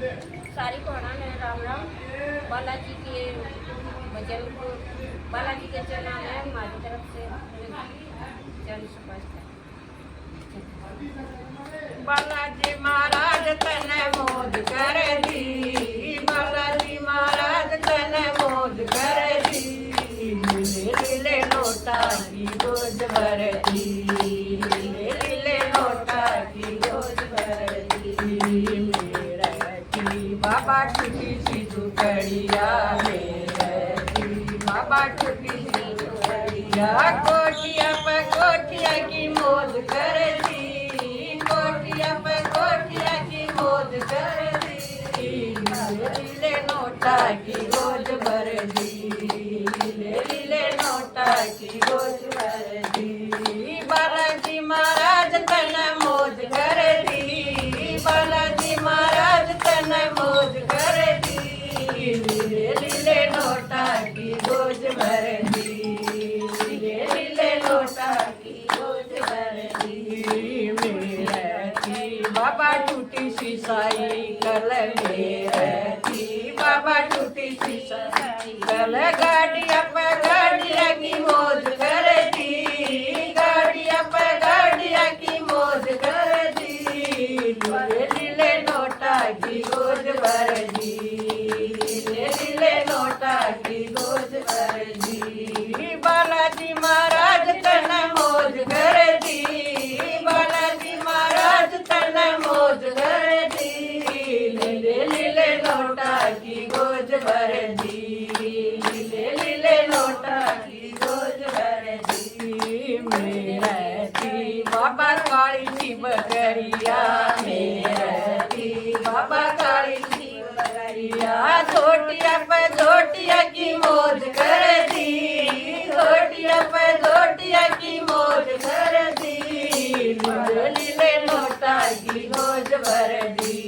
सारी कोना में राम राम। बालाजी के भजन को बालाजी के चरणों में हमारी तरफ से चरण स्पर्श है। बालाजी महाराज तने मोद कर दी, बालाजी महाराज तने मोद कर दी, लीले लीले नोटा की गोद भर दी, लीले लीले नोटा की गोद भर दी। मेरे की बाबा टूटी सी झुकड़िया, मेरे की बाबा टूटी सी झुकड़िया, कोटिया पे कोटिया की मोद कर दी, कोटिया पे कोटिया की मोद कर दी, लीले नोटा की गोद भर दी, लीले नोटा की गोद भर दी। बालाजी महाराज तने मोद कर दी, बालाजी महाराज तने मोद कर दी, लीले नोटा की गोद भर दी, लीले नोटा की गोद भर दी। मेरे की बाबा टूटी सी साइकिल, मेरे की बाबा टूटी सी साइकिल, गाड़िया पे गाड़िया की मौज कर दी, गाड़िया पे गाड़िया की मौज कर दी, लीले लीले नोटा की गोद भर दी, लीले लीले नोटा की गोद भर दी। बालाजी महाराज तने मौज कर दी, बालाजी महाराज तने मौज कर दी, लीले लीले नोटा की गोद भर दी, लीले लीले नोटा की गोद भर दी। मेरे की बाबा काली सी बकरिया, मेरे की बाबा काली सी बकरिया, छोटिया पे छोटिया की मौज कर दी, छोटिया पे छोटिया की मौज कर दी, लीले लीले नोटा की गोद भर दी,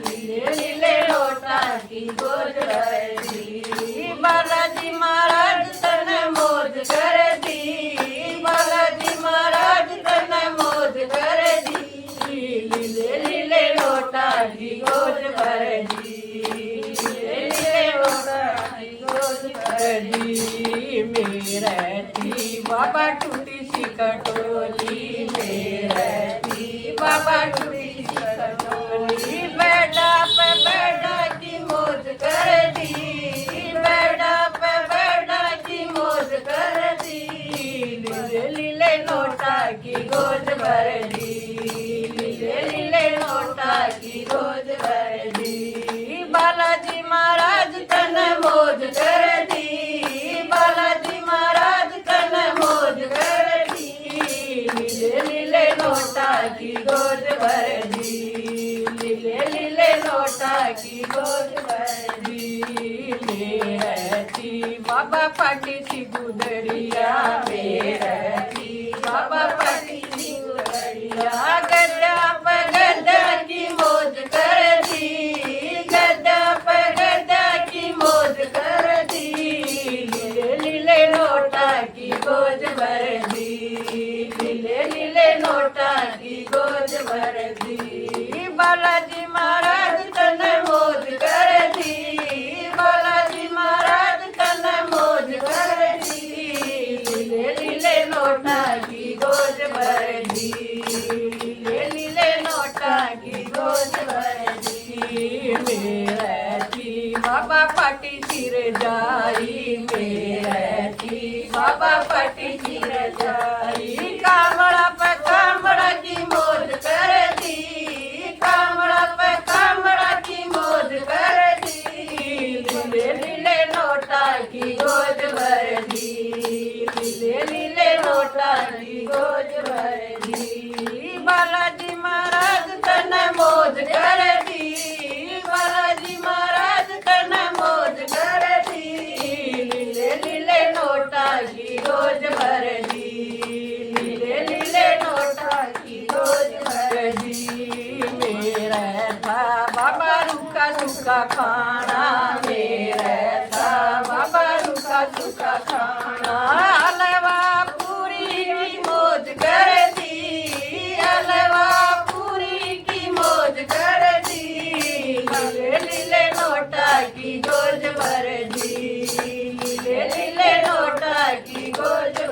लीले लीले नोटा की गोद भर दी। बालाजी महाराज तने मौज कर दी, बालाजी महाराज तने मौज कर दी, लीले लीले नोटा की गोद भर दी, लीले लीले नोटा की गोद भर दी। मेरे की बाबा टूटी सी कटोली, मेरे की बाबा टूटी सी कटोली, बेटा पे बेटा की मौज कर दी, बेटा पे बेटा की मौज कर दी, लीले लीले नोटा की गोद भर दी, लीले लीले नोटा की गोद भर दी। बालाजी महाराज तने मौज कर दी, बालाजी महाराज तने मौज कर दी, लीले लीले नोटा की गोद भर दी, लीले लीले नोटा की गोद भर दी। मेरे की बाबा पाटी सी गुदड़िया, मेरे की बाबा पाटी सी गुदड़िया, गद्दा पे गद्दा की मौज कर दी, गद्दा पे गद्दा की मौज कर दी, लीले लीले नोटा की गोद भर दी, लीले लीले नोटा की गोद भर दी। बालाजी महाराज तने मौज कर दी, बालाजी महाराज तने मौज कर दी, लीले लीले नोटा की गोद भर दी, लीले लीले नोटा की गोद भर दी। मेरे की बाबा पाटी सिर जाई, मेरे की बाबा पाटी सिर जाई, कामड़ा पे कामड़ा की मौज कर दी, कामड़ा पे कामड़ा की मौज कर दी, लीले लीले नोटा की गोद भर दी, लीले लीले नोटा की गोद भर दी। बालाजी महाराज तने मौज कर दी, बालाजी महाराज तने मौज कर दी, लीले लीले नोटा की गोद भर दी, लीले लीले नोटा की गोद भर दी। मेरा था बाबा रुका सुखा खाना, मेरा था बाबा रुका सुखा खाना, हलवा पूरी की मौज कर दी, हलवा पूरी की मौज कर दी, बोल